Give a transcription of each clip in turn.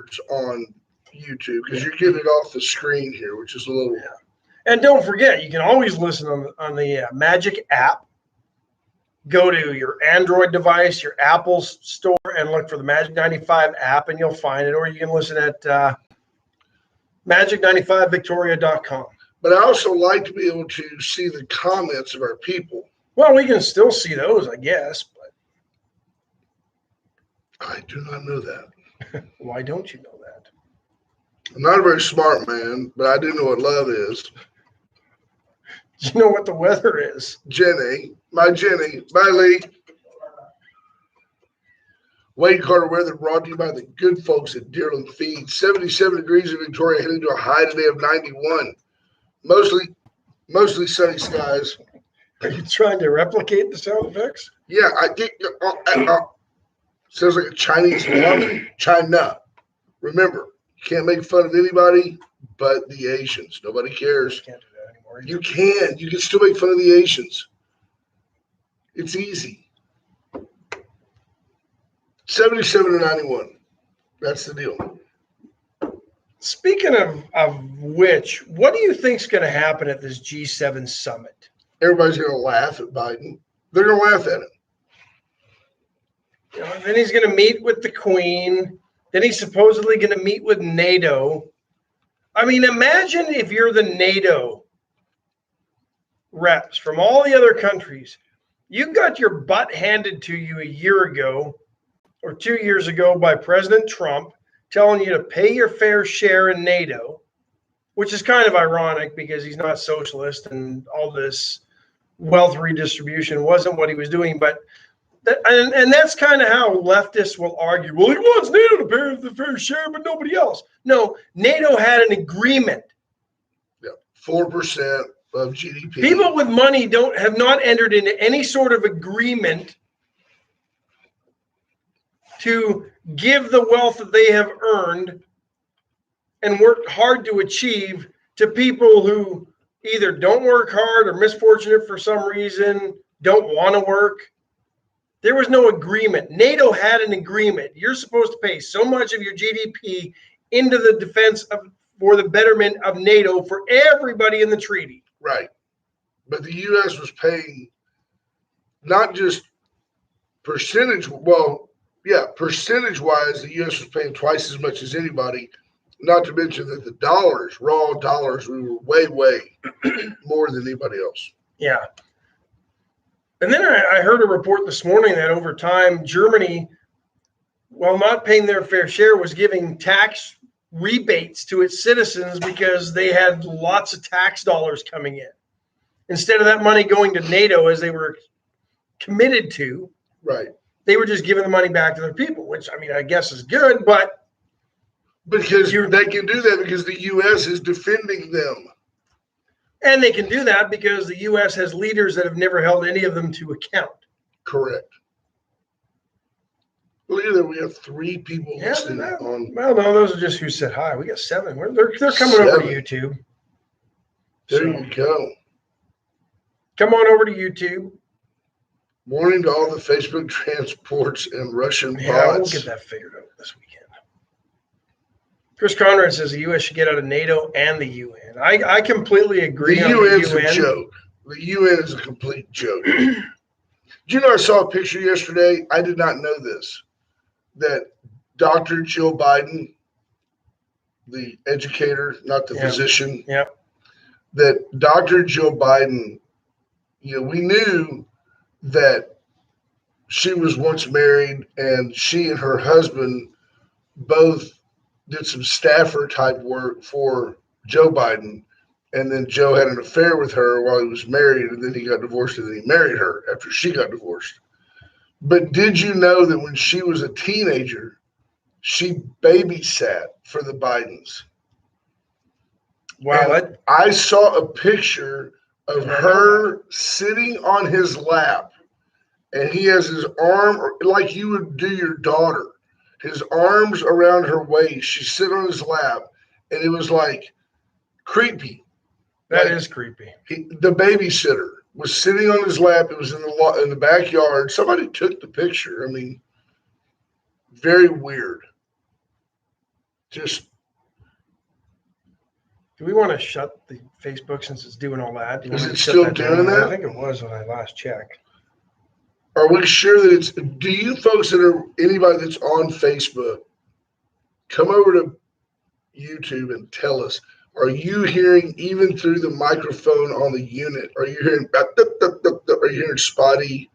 afterwards on YouTube because you're getting it off the screen here, which is a little. Yeah. And don't forget, you can always listen on the Magic app. Go to your Android device, your Apple store, and look for the Magic 95 app, and you'll find it. Or you can listen at magic95victoria.com. But I also like to be able to see the comments of our people. Well, we can still see those, I guess. But I do not know that. Why don't you know that? I'm not a very smart man, but I do know what love is. You know what the weather is. Jenny. Bye, Lee. Wade Carter weather brought to you by the good folks at Deerland Feed. 77 degrees in Victoria, heading to a high today of 91. Mostly sunny skies. Are you trying to replicate the sound effects? Yeah, I think sounds like a Chinese woman. China. Remember, you can't make fun of anybody but the Asians. Nobody cares. Can't do that anymore. You can. You can still make fun of the Asians. It's easy. 77 to 91. That's the deal. Speaking of which, what do you think is going to happen at this G7 summit? Everybody's going to laugh at Biden. They're going to laugh at him. You know, then he's going to meet with the Queen. Then he's supposedly going to meet with NATO. I mean, imagine if you're the NATO reps from all the other countries. You got your butt handed to you a year ago or 2 years ago by President Trump telling you to pay your fair share in NATO, which is kind of ironic because he's not socialist and all this wealth redistribution wasn't what he was doing. But and that's kind of how leftists will argue. Well, he wants NATO to pay the fair share, but nobody else. No, NATO had an agreement. Yeah, 4% of GDP. People with money have not entered into any sort of agreement to give the wealth that they have earned and worked hard to achieve to people who either don't work hard or misfortunate for some reason, don't want to work. There was no agreement. NATO had an agreement. You're supposed to pay so much of your GDP into the defense for the betterment of NATO for everybody in the treaty. Right. But the U.S. was paying not just percentage-wise, the U.S. was paying twice as much as anybody, not to mention that the raw dollars, we were way, way more than anybody else. Yeah. And then I heard a report this morning that over time, Germany, while not paying their fair share, was giving tax rebates to its citizens because they had lots of tax dollars coming in. Instead of that money going to NATO as they were committed to, right? They were just giving the money back to their people, which, I mean, I guess is good, but because they can do that because the U.S. is defending them. And they can do that because the U.S. has leaders that have never held any of them to account. Correct. Look at that. We have 3 people listening on. Well, no, those are just who said hi. We got 7. They're coming over to YouTube. There you go. Come on over to YouTube. Warning to all the Facebook transports and Russian bots. Yeah, we'll get that figured out this weekend. Chris Conrad says the U.S. should get out of NATO and the UN. I completely agree on the UN. The UN's a joke. The UN is a complete joke. Do you know I saw a picture yesterday? I did not know this. That Dr. Jill Biden, the educator, not the physician. Yeah. That Dr. Jill Biden, we knew that she was once married and she and her husband both did some staffer type work for Joe Biden. And then Joe had an affair with her while he was married, and then he got divorced, and then he married her after she got divorced. But did you know that when she was a teenager, she babysat for the Bidens? Wow. I saw a picture of her sitting on his lap, and he has his arm like you would do your daughter. His arms around her waist. She's sitting on his lap, and it was like creepy. That is creepy. The babysitter was sitting on his lap. It was in the backyard. Somebody took the picture. I mean, very weird. Just Do we want to shut the Facebook since it's doing all that? Do you Is want me it to shut still that doing down? that? I think it was when I last checked. are we sure that it's? Do you folks that are anybody that's on Facebook come over to YouTube and tell us? Are you hearing even through the microphone on the unit? Are you hearing? Are you hearing spotty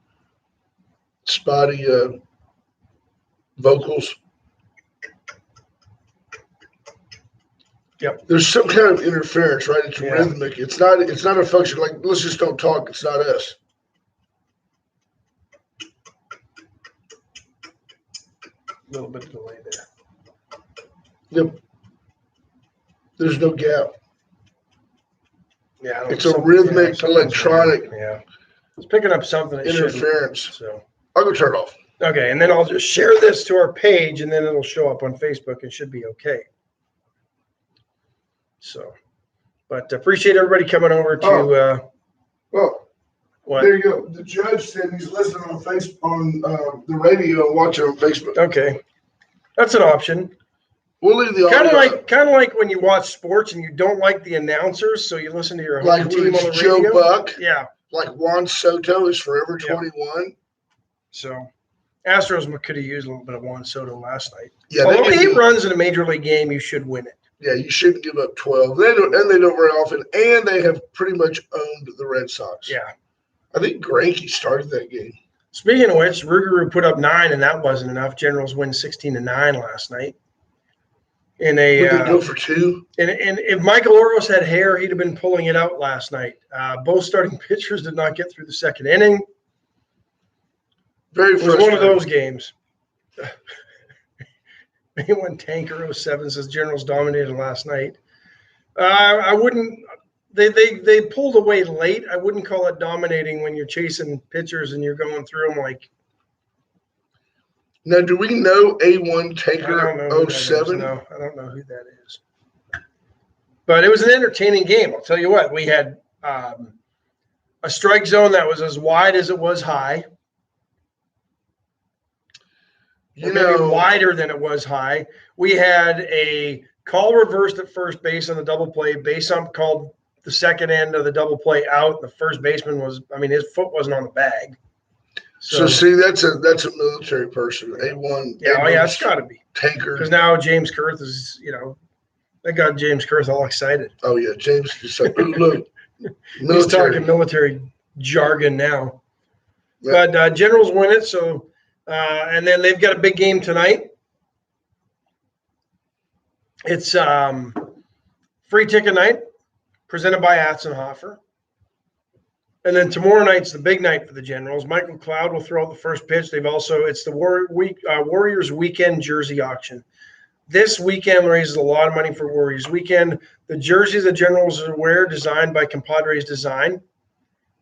vocals? Yep. There's some kind of interference, right? It's Yeah. rhythmic. It's not. It's not a function like let's just don't talk. It's not us. A little bit of delay there. Yep. There's no gap. Yeah, I don't It's a something- rhythmic, something's electronic weird. Yeah, it's picking up something it shouldn't. interference. So I'll go turn it off. okay, and then I'll just share this to our page, and then it'll show up on Facebook and should be okay. So, but appreciate everybody coming over to Well, what? there you go. The judge said he's listening on Facebook on the radio and watching on Facebook. Okay, that's an option. We'll leave the Kind of audio like when you watch sports and you don't like the announcers, so you listen to your home like team when on it's the Joe radio. Buck, Yeah. like Juan Soto is Forever Yeah. 21. So, Astros could have used a little bit of Juan Soto last night. Yeah, Although they 8 do. runs in a major league game, you should win it. Yeah, you shouldn't give up 12. They don't very often, and they have pretty much owned the Red Sox. Yeah. I think Greinke started that game. Speaking of which, Ruger put up 9, and that wasn't enough. Generals win 16-9 last night. In a Would they go for 2? and if Michael Oros had hair, he'd have been pulling it out last night. Both starting pitchers did not get through the second inning. Very It was frustrating. one of those games. Anyone Tanker 07 says Generals dominated last night. I wouldn't. They pulled away late. I wouldn't call it dominating when you're chasing pitchers and you're going through them like. Now, do we know A1 I don't know Tanker who that is. 07? No, I don't know who that is. But it was an entertaining game. I'll tell you what. We had a strike zone that was as wide as it was high. You Maybe know, wider than it was high. We had a call reversed at first base on the double play. Base ump called the second end of the double play out. The first baseman his foot wasn't on the bag. so see, that's a military person. A1. Yeah, oh yeah, it's got to be. Tanker. Because now James Kurth is, they got James Kurth all excited. Oh yeah, James just said, "Ooh, look, He's military." talking military jargon now. Yeah. But Generals win it, so and then they've got a big game tonight. It's free ticket night, presented by Atzenhofer. And then tomorrow night's the big night for the Generals. Michael Cloud will throw out the first pitch. It's the Warriors weekend jersey auction. This weekend raises a lot of money for Warriors weekend. The jerseys the Generals wear, designed by Compadres Design,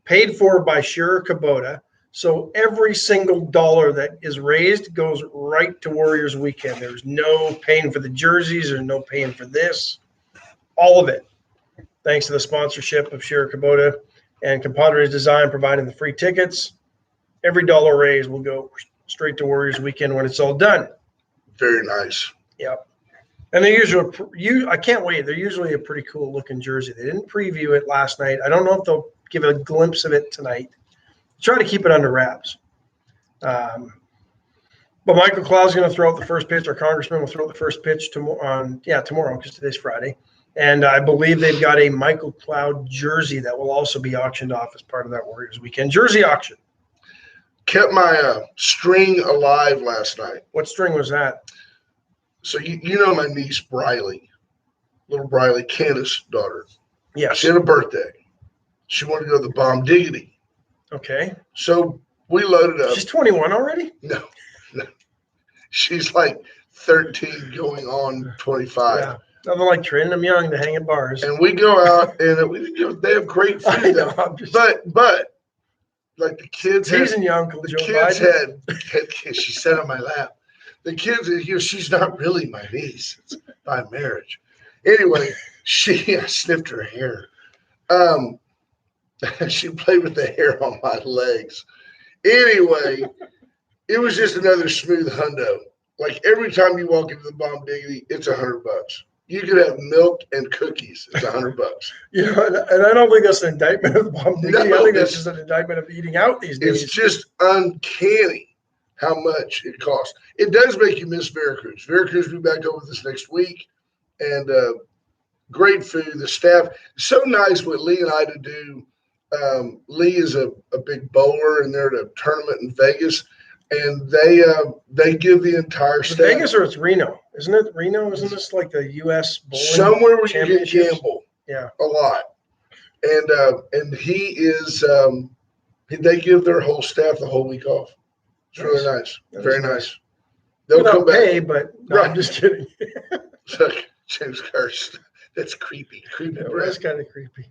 paid for by Shira Kubota. So every single dollar that is raised goes right to Warriors weekend. There's no paying for the jerseys. There's no paying for this. All of it. Thanks to the sponsorship of Shira Kubota and Compadres Design providing the free tickets. Every dollar raised will go straight to Warriors weekend when it's all done. Very nice. Yep. And they're usually, I can't wait. They're usually a pretty cool looking jersey. They didn't preview it last night. I don't know if they'll give a glimpse of it tonight. Try to keep it under wraps. But Michael Cloud's going to throw out the first pitch. Our congressman will throw out the first pitch tomorrow, because today's Friday. And I believe they've got a Michael Cloud jersey that will also be auctioned off as part of that Warriors weekend jersey auction. Kept my string alive last night. What string was that? So you know my niece Briley, little Briley, Candace's daughter. Yes. She had a birthday. She wanted to go to the Bomb Diggity. Okay. So we loaded up. She's 21 already? No. She's like 13 going on 25. Yeah. Nothing like training them young to hang at bars. And we go out and they have great I food. know. I'm just But like the kids teasing you, Uncle the Joe kids Biden. had she sat on my lap. The kids, she's not really my niece. It's by marriage. Anyway, I sniffed her hair. She played with the hair on my legs. Anyway, it was just another smooth hundo. Like every time you walk into the Bomb Diggity, it's $100. You could have milk and cookies. It's $100. You know, and I don't think that's an indictment of Bomb Diggity. No, I think that's just an indictment of eating out these days. It's just uncanny how much it costs. It does make you miss Veracruz. Veracruz will be back over this next week, and great food. The staff, so nice what Lee and I to do. Lee is a big bowler, and they're at a tournament in Vegas, and they give the entire staff. Vegas or it's Reno, isn't it? Reno, isn't this like the U.S. bowling somewhere where you can championships? gamble? Yeah, a lot. And he is. They give their whole staff the whole week off. It's really nice, very nice. They'll come back. pay, but no, Right. I'm just kidding. James Kirst. That's creepy. Creepy. It Brett. was kind of creepy.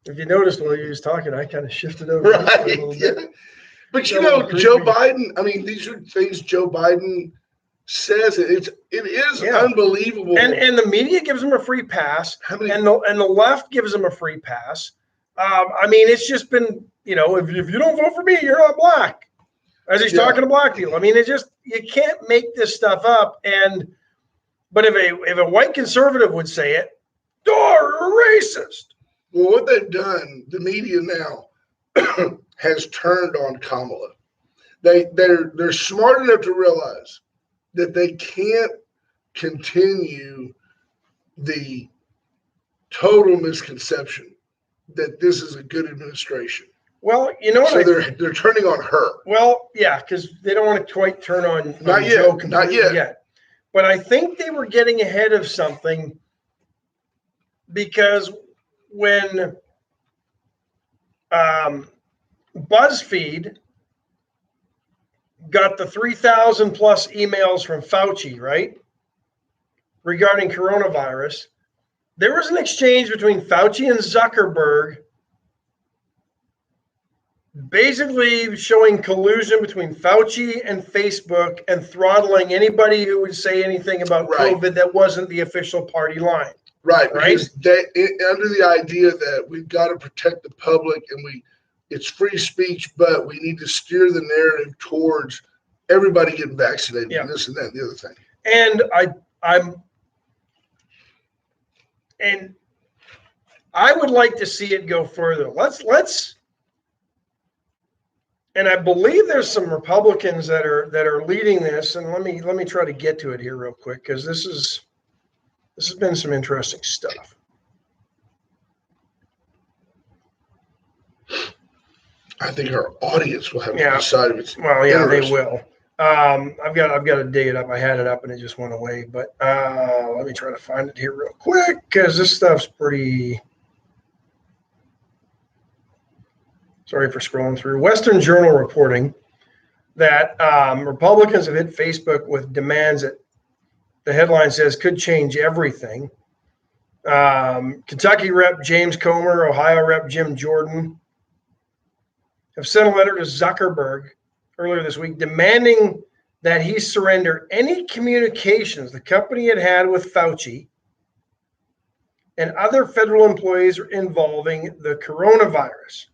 If you noticed while he was talking, I kind of shifted over this way a Right. little Yeah. bit. But you Got a know, little Joe creepy. Biden. I mean, these are things Joe Biden says. It is Yeah. unbelievable. And the media gives him a free pass, How many? and the left gives him a free pass. I mean, it's just been, you know, if you don't vote for me, you're not black. As he's Yeah. talking to black people. I mean, it just, you can't make this stuff up. But if a white conservative would say it, you're a racist. Well, what they've done, the media now has turned on Kamala. They're smart enough to realize that they can't continue the total misconception that this is a good administration. Well, you know what? So they're turning on her. Well, yeah, because they don't want to quite turn on Not yet, Joe not completely yet. But I think they were getting ahead of something because when BuzzFeed got the 3,000 plus emails from Fauci, right, regarding coronavirus, there was an exchange between Fauci and Zuckerberg basically showing collusion between Fauci and Facebook and throttling anybody who would say anything about Right. COVID that wasn't the official party line. Right, Right. because under the idea that we've got to protect the public and it's free speech, but we need to steer the narrative towards everybody getting vaccinated Yeah. and this and that and the other thing. And I would like to see it go further. Let's and I believe there's some Republicans that are leading this, and let me try to get to it here real quick because this has been some interesting stuff. I think our audience will have Yeah. to decide if it's Well, yeah, they interesting. will. I've got to dig it up. I had it up and it just went away. But let me try to find it here real quick because this stuff's pretty. Sorry for scrolling through. Western Journal reporting that Republicans have hit Facebook with demands that the headline says could change everything. Kentucky Rep. James Comer, Ohio Rep. Jim Jordan have sent a letter to Zuckerberg earlier this week demanding that he surrender any communications the company had with Fauci and other federal employees involving the coronavirus.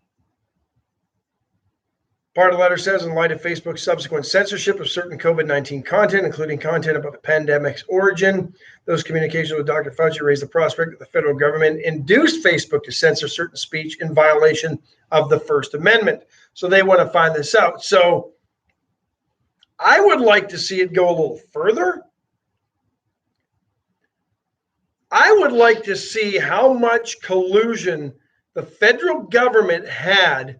Part of the letter says, in light of Facebook's subsequent censorship of certain COVID-19 content, including content about the pandemic's origin, those communications with Dr. Fauci raised the prospect that the federal government induced Facebook to censor certain speech in violation of the First Amendment. So they want to find this out. So I would like to see it go a little further. I would like to see how much collusion the federal government had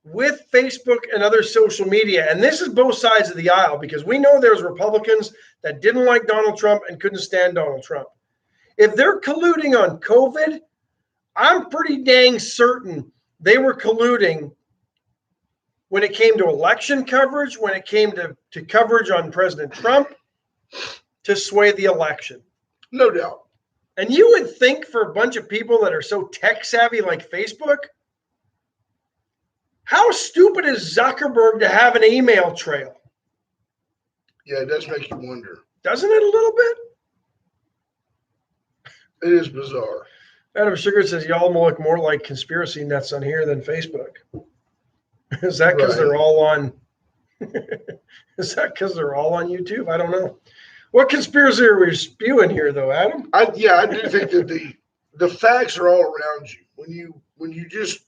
with Facebook and other social media. And this is both sides of the aisle because we know there's Republicans that didn't like Donald Trump and couldn't stand Donald Trump. If they're colluding on COVID, I'm pretty dang certain they were colluding when it came to election coverage, when it came to coverage on President Trump to sway the election. No doubt. And you would think for a bunch of people that are so tech savvy like Facebook, how stupid is Zuckerberg to have an email trail? Yeah, it does make you wonder. Doesn't it a little bit? It is bizarre. Adam Sugar says y'all look more like conspiracy nuts on here than Facebook. Is that because Right. they're all on Is that because they're all on YouTube? I don't know. What conspiracy are we spewing here, though, Adam? I do think that the facts are all around you. When you just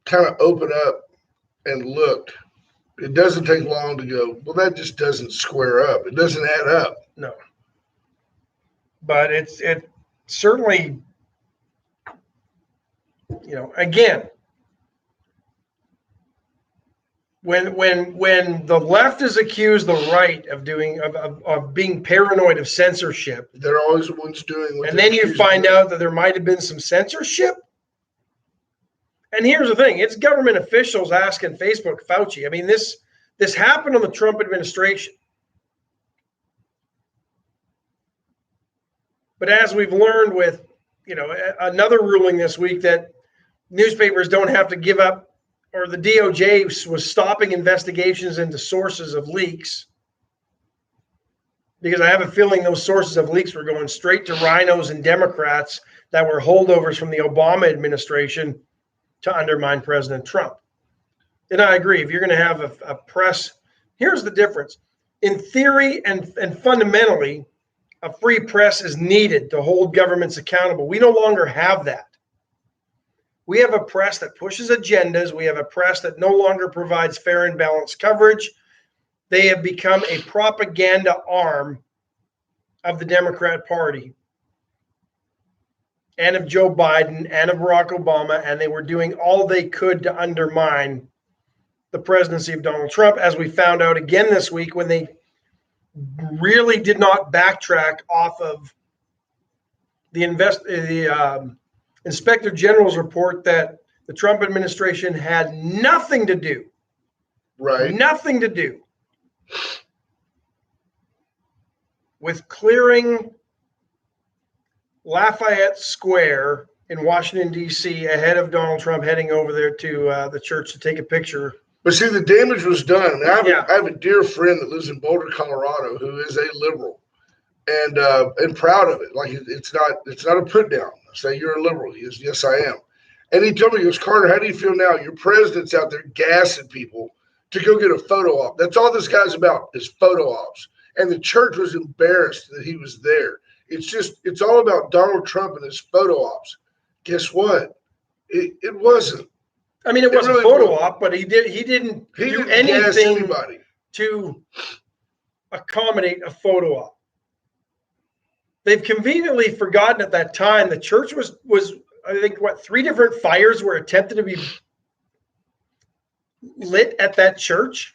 kind of open up and look, it doesn't take long to go, well, that just doesn't square up. It doesn't add up. No. But it certainly, again, when the left is accused the right of being paranoid of censorship, they're always the ones doing what, and then you find out that there might have been some censorship. And here's the thing, it's government officials asking Facebook, Fauci. I mean, this happened on the Trump administration. But as we've learned with, another ruling this week that newspapers don't have to give up, or the DOJ was stopping investigations into sources of leaks, because I have a feeling those sources of leaks were going straight to rhinos and Democrats that were holdovers from the Obama administration to undermine President Trump. And I agree, if you're going to have a press, here's the difference. In theory and fundamentally, a free press is needed to hold governments accountable. We no longer have that. We have a press that pushes agendas. We have a press that no longer provides fair and balanced coverage. They have become a propaganda arm of the Democrat Party and of Joe Biden and of Barack Obama, and they were doing all they could to undermine the presidency of Donald Trump, as we found out again this week when they really did not backtrack off of the Inspector General's report that the Trump administration had nothing to do, nothing to do with clearing Lafayette Square in Washington, D.C. ahead of Donald Trump heading over there to the church to take a picture. But see, the damage was done. I mean, I have a dear friend that lives in Boulder, Colorado, who is a liberal and proud of it. Like, it's not a put down. Say you're a liberal. He is, yes, I am. And he told me, he goes, Carter, how do you feel now? Your president's out there gassing people to go get a photo op. That's all this guy's about, is photo ops. And the church was embarrassed that he was there. It's all about Donald Trump and his photo ops. Guess what? It wasn't. I mean, it was really a photo op, but he didn't do anything to accommodate a photo op. They've conveniently forgotten at that time the church was I think, 3 different fires were attempted to be lit at that church.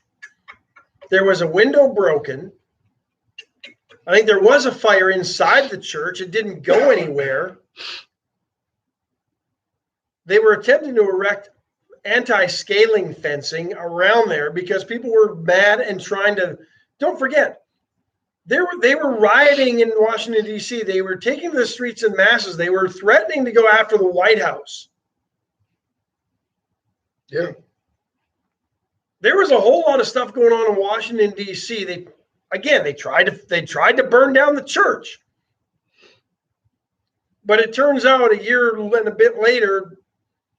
There was a window broken. I think there was a fire inside the church. It didn't go anywhere. They were attempting to erect anti-scaling fencing around there because people were mad and trying to, don't forget, they were rioting in Washington, D.C. They were taking to the streets in masses. They were threatening to go after the White House. Yeah. There was a whole lot of stuff going on in Washington, D.C. They tried to burn down the church. But it turns out a year and a bit later,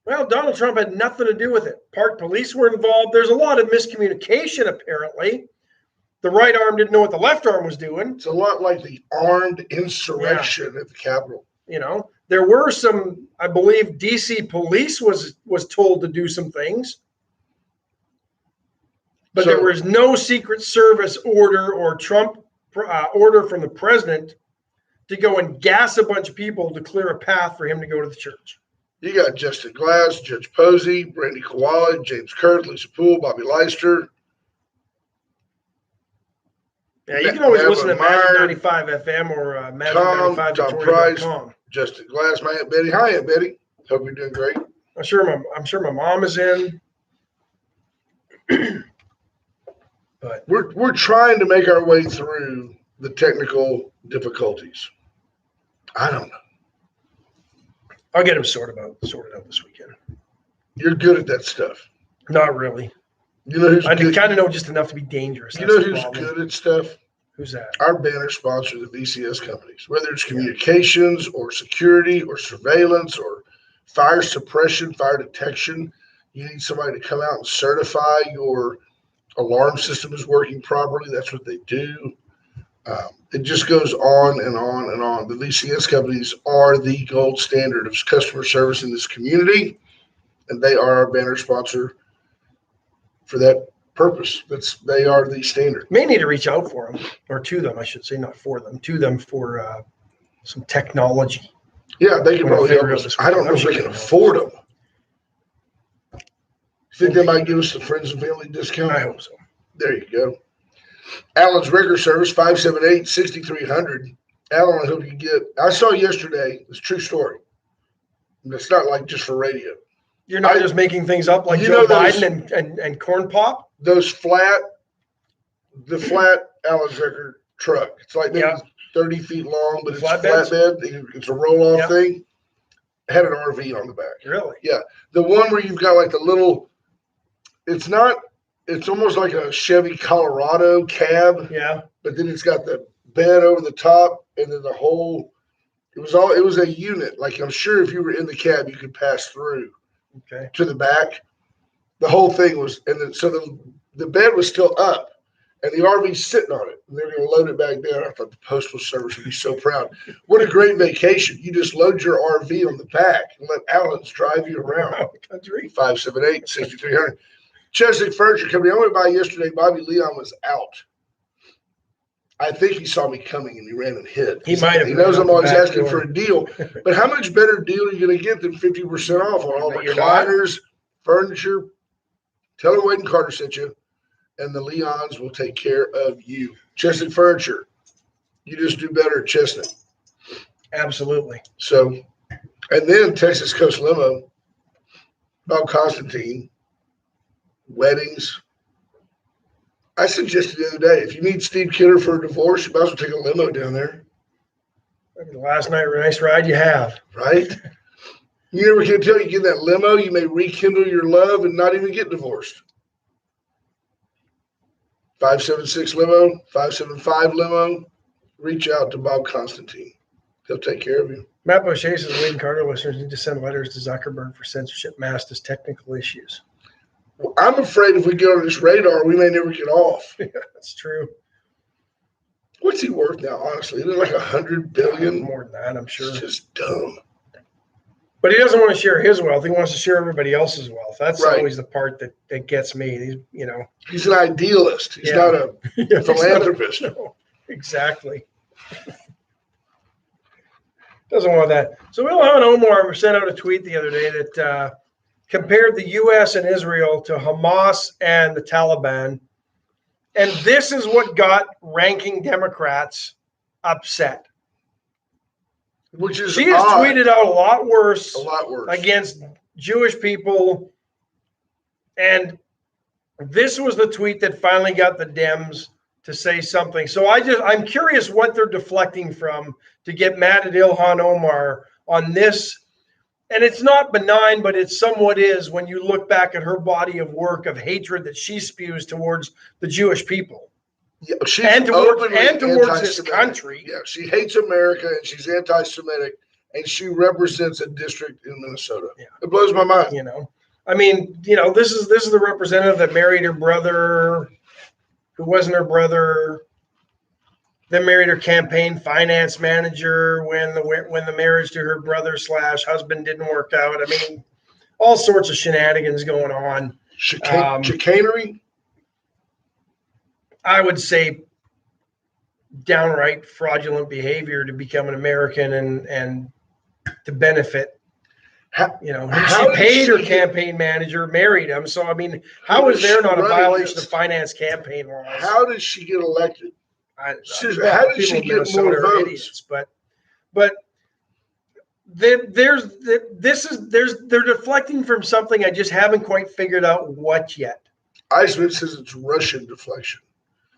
well, Donald Trump had nothing to do with it. Park police were involved. There's a lot of miscommunication, apparently. The right arm didn't know what the left arm was doing. It's a lot like the armed insurrection at the Capitol. There were some, I believe, D.C. police was told to do some things. But there was no Secret Service order or Trump order from the president to go and gas a bunch of people to clear a path for him to go to the church. You got Justin Glass, Judge Posey, Brandy Koala, James Kirk, Lisa Poole, Bobby Leister. Yeah, you can always listen to Magic 95 FM or Magic95.com. Justin Glass, my Aunt Betty. Hi, Aunt Betty. Hope you're doing great. I'm sure my mom is in. But we're trying to make our way through the technical difficulties. I don't know. I'll get them sorted out this weekend. You're good at that stuff. Not really. You know who's I good? kind of know just enough to be dangerous. You know who's good at stuff? Who's that? Our banner sponsor, the BCS companies. Whether it's communications or security or surveillance or fire suppression, fire detection, you need somebody to come out and certify your alarm system is working properly. That's what they do. It just goes on and on and on. The VCS companies are the gold standard of customer service in this community, and they are our banner sponsor for that purpose. They are the standard. May need to reach out for them, or to them, I should say, not for them, to them for some technology. Yeah, they can probably help us. I don't know if they can afford them. You think they might give us the friends and family discount? I hope so. There you go. Allen's Record Service, 578-6300. Allen, I hope you get. I saw yesterday, it's a true story. It's not like just for radio. You're not just making things up like Joe Biden and Corn Pop? The flat Allen's Record truck. It's like maybe 30 feet long, but it's flatbed. It's a roll-off thing. It had an RV on the back. Really? Yeah. The one where you've got like the little, it's almost like a Chevy Colorado cab. Yeah. But then it's got the bed over the top, and then the whole, it was a unit. Like, I'm sure if you were in the cab, you could pass through to the back. The whole thing was, and then, so the bed was still up, and the RV's sitting on it. And they're going to load it back down. I thought the Postal Service would be so proud. What a great vacation. You just load your RV on the back and let Allen's drive you around. Country. 578-6300. Cheswick Furniture Company. I went by yesterday. Bobby Leon was out. I think he saw me coming and he ran and hid. He might have. He knows I'm always asking for a deal. But how much better deal are you going to get than 50% off on all recliners, furniture? Tell him Wade and Carter sent you, and the Leons will take care of you. Chestnut Furniture. You just do better at Chestnut. Absolutely. So, and then Texas Coast Limo, Bob Constantine, weddings. I suggested the other day, if you need Steve Kidder for a divorce, you might as well take a limo down there. The last nice ride you have. Right? You never can tell you get in that limo, you may rekindle your love and not even get divorced. 576 limo, 575 limo. Reach out to Bob Constantine. He'll take care of you. Matt Boucher says Wade and Carter listeners need to send letters to Zuckerberg for censorship masked as technical issues. Well, I'm afraid if we get on this radar, we may never get off. Yeah, that's true. What's he worth now, honestly? Is it like $100 billion? More than that, I'm sure. It's just dumb. But he doesn't want to share his wealth. He wants to share everybody else's wealth. That's right. Always the part that gets me. He's an idealist. He's not a philanthropist. No, exactly. Doesn't want that. So Ilhan Omar sent out a tweet the other day that compared the U.S. and Israel to Hamas and the Taliban. And this is what got ranking Democrats upset. Which is she has tweeted out a lot worse against Jewish people. And this was the tweet that finally got the Dems to say something. So I'm curious what they're deflecting from to get mad at Ilhan Omar on this. And it's not benign, but it somewhat is when you look back at her body of work of hatred that she spews towards the Jewish people. Yeah, she's and towards this country. Yeah, she hates America and she's anti-Semitic, and she represents a district in Minnesota. Yeah. It blows my mind. I mean, this is the representative that married her brother, who wasn't her brother. Then married her campaign finance manager when the marriage to her brother / husband didn't work out. I mean, all sorts of shenanigans going on. Chicanery? I would say downright fraudulent behavior to become an American and to benefit. She paid her campaign manager, married him. So, I mean, how is there not a violation of finance campaign laws? How did she get elected? How did she get more votes? Idiots, but they're deflecting from something I just haven't quite figured out what yet. Eisman says it's Russian deflection.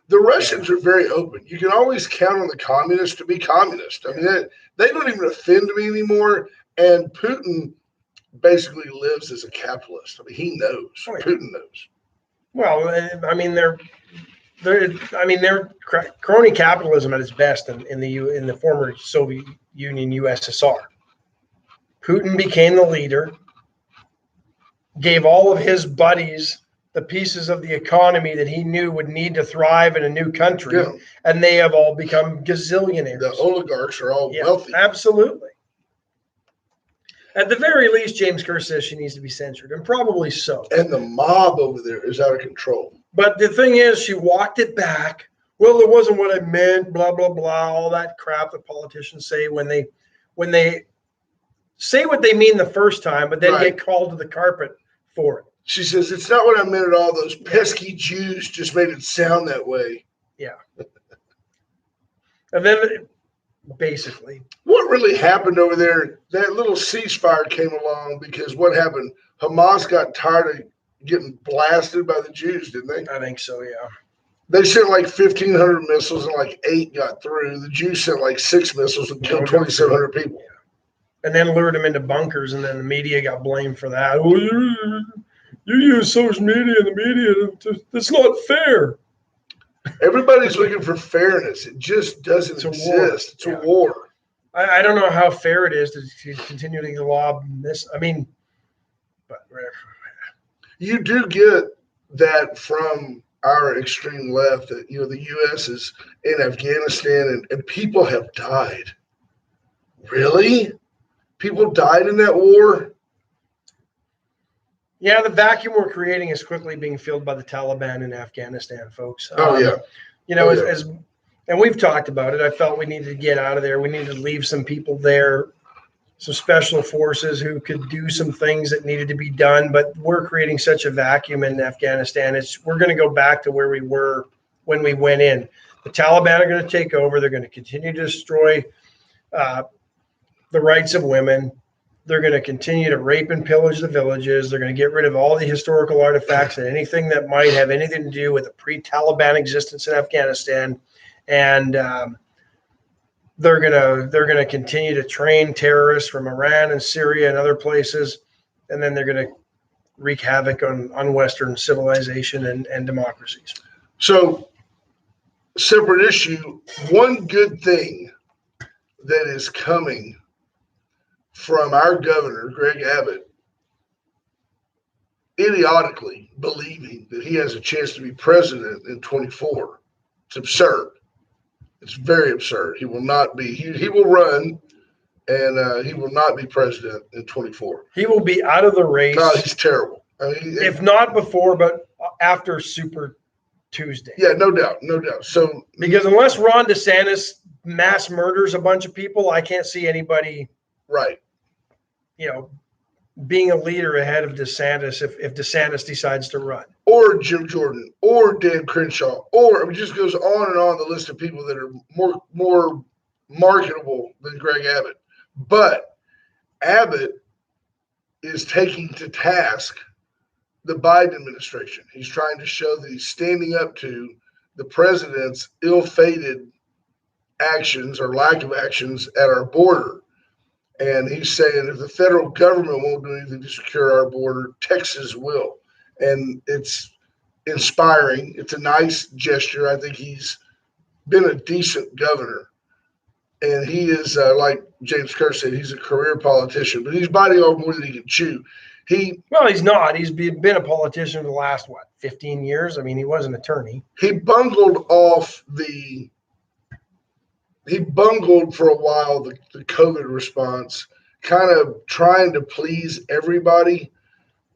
The Russians are very open. You can always count on the communists to be communist. I mean, they don't even offend me anymore. And Putin basically lives as a capitalist. I mean, he knows. Oh, yeah. Putin knows. Well, I mean, they're crony capitalism at its best in the former Soviet Union, USSR. Putin became the leader, gave all of his buddies the pieces of the economy that he knew would need to thrive in a new country, Yeah. and they have all become gazillionaires. The oligarchs are all Yeah, wealthy. absolutely. At the very least, James Kerr says she needs to be censored, and probably so. And the mob over there is out of control. But the thing is, she walked it back. Well, it wasn't what I meant, blah, blah, blah, all that crap that politicians say when they say what they mean the first time, but then Right. get called to the carpet for it. She says, it's not what I meant at all. Those pesky Jews just made it sound that way. Yeah. And then basically, What really happened over there, that little ceasefire came along because what happened? Hamas got tired of getting blasted by the Jews, didn't they? I think so, yeah. They sent like 1,500 missiles and like 8 got through. The Jews sent like 6 missiles and killed 2,700 people. And then lured them into bunkers, and then the media got blamed for that. Oh, you use social media and the media. That's not fair. Everybody's looking for fairness. It just doesn't It's a war. exist. It's Yeah. a war. I don't know how fair it is to continually lob this. I mean, but You do get that from our extreme left that, you know, the U.S. is in Afghanistan and people have died. Really? People died in that war? yeah, the vacuum we're creating is quickly being filled by the Taliban in Afghanistan, folks. Oh, yeah. You know, Oh, yeah. as and we've talked about it. I felt we needed to get out of there. We needed to leave some people there, some special forces who could do some things that needed to be done. But we're creating such a vacuum in Afghanistan. We're going to go back to where we were when we went in. The Taliban are going to take over. They're going to continue to destroy the rights of women. They're going to continue to rape and pillage the villages. They're going to get rid of all the historical artifacts and anything that might have anything to do with a pre-Taliban existence in Afghanistan. And they're gonna continue to train terrorists from Iran and Syria and other places, and then they're going to wreak havoc on Western civilization and democracies. So, separate issue. One good thing that is coming from our governor, Greg Abbott, idiotically believing that he has a chance to be president in 24. It's absurd. It's very absurd. He will not be. He will run, and he will not be president in 24. He will be out of the race. No, he's terrible. I mean, if not before, but after Super Tuesday. Yeah, no doubt, no doubt. So because unless Ron DeSantis mass murders a bunch of people, I can't see anybody, right, you know, being a leader ahead of DeSantis if DeSantis decides to run. Or Jim Jordan, or Dan Crenshaw, or it just goes on and on the list of people that are more marketable than Greg Abbott. But Abbott is taking to task the Biden administration. He's trying to show that he's standing up to the president's ill-fated actions or lack of actions at our border. And he's saying if the federal government won't do anything to secure our border, Texas will. And it's inspiring. It's a nice gesture. I think he's been a decent governor. And he is, like James Kerr said, he's a career politician, but he's biting off more than he can chew. Well, he's not. He's been a politician for the last, 15 years? I mean, he was an attorney. He bungled for a while the COVID response, kind of trying to please everybody.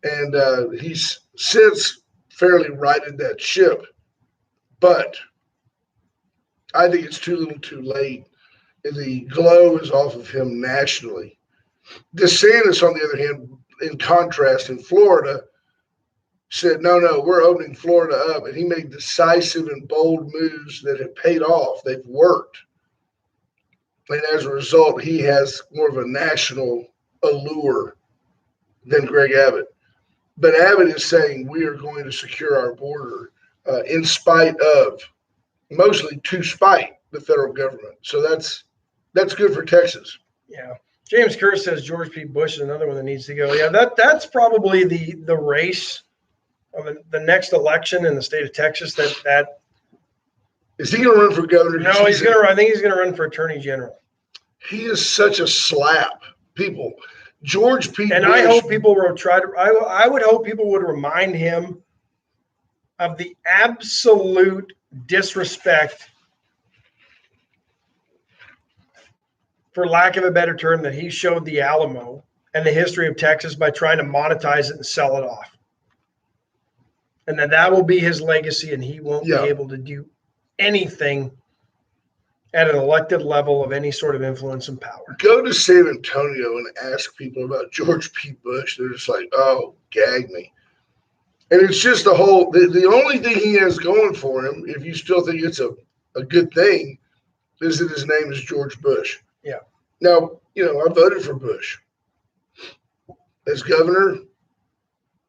And he's since fairly righted that ship. But I think it's too little too late. And the glow is off of him nationally. DeSantis, on the other hand, in contrast, in Florida, said, no, we're opening Florida up. And he made decisive and bold moves that have paid off. They've worked. And as a result, he has more of a national allure than Greg Abbott. But Abbott is saying we are going to secure our border in spite of, mostly to spite, the federal government. So that's good for Texas. Yeah. James Kerr says George P. Bush is another one that needs to go. Yeah, that's probably the race of the next election in the state of Texas. That is he going to run for governor? No, he's going to. I think he's going to run for attorney general. He is such a slap. People, George P. And Bush, I hope people will try to. I would hope people would remind him of the absolute disrespect, for lack of a better term, that he showed the Alamo and the history of Texas by trying to monetize it and sell it off. And that will be his legacy, and he won't be able to do anything at an elected level of any sort of influence and power. Go to San Antonio and ask people about George P. Bush. They're just like, oh, gag me. And it's just the only thing he has going for him, if you still think it's a good thing, is that his name is George Bush. Yeah. Now, I voted for Bush as governor,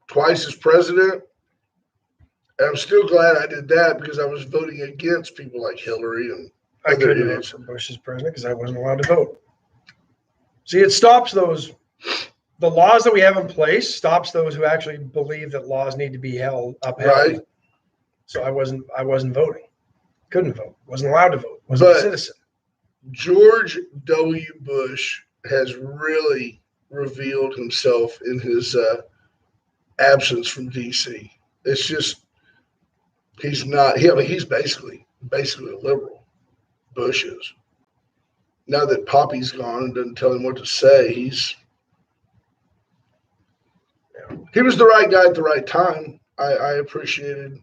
twice as president. And I'm still glad I did that because I was voting against people like Hillary and I couldn't vote for Bush as president because I wasn't allowed to vote. See, it stops the laws that we have in place stops those who actually believe that laws need to be upheld. Right. So I wasn't voting. Couldn't vote. Wasn't allowed to vote. Wasn't a citizen. George W. Bush has really revealed himself in his absence from D.C. It's just he's not. He's basically a liberal. Bush is. Now that Poppy's gone and doesn't tell him what to say, he was the right guy at the right time. I appreciated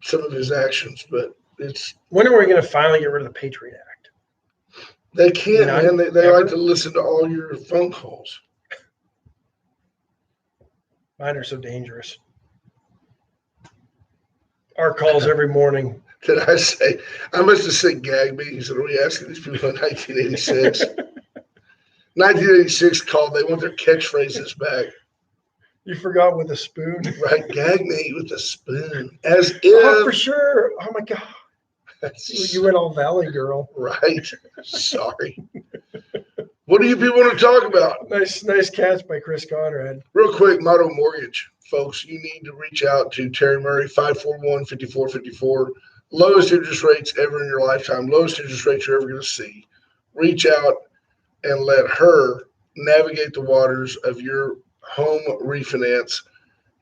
some of his actions, but when are we going to finally get rid of the Patriot Act? They can't, man. They like to listen to all your phone calls. Mine are so dangerous. Our calls every morning. Did I say? I must have said gag me. He said, are we asking these people in 1986? 1986 called. They want their catchphrases back. You forgot with a spoon. Right. Gag me with a spoon. As if. Oh, for sure. Oh, my God. You went all Valley Girl. Right. Sorry. What do you people want to talk about? Nice catch by Chris Conrad. Real quick, Motto Mortgage. Folks, you need to reach out to Terry Murray, 541-5454. Lowest interest rates ever in your lifetime. Lowest interest rates you're ever going to see. Reach out and let her navigate the waters of your home refinance.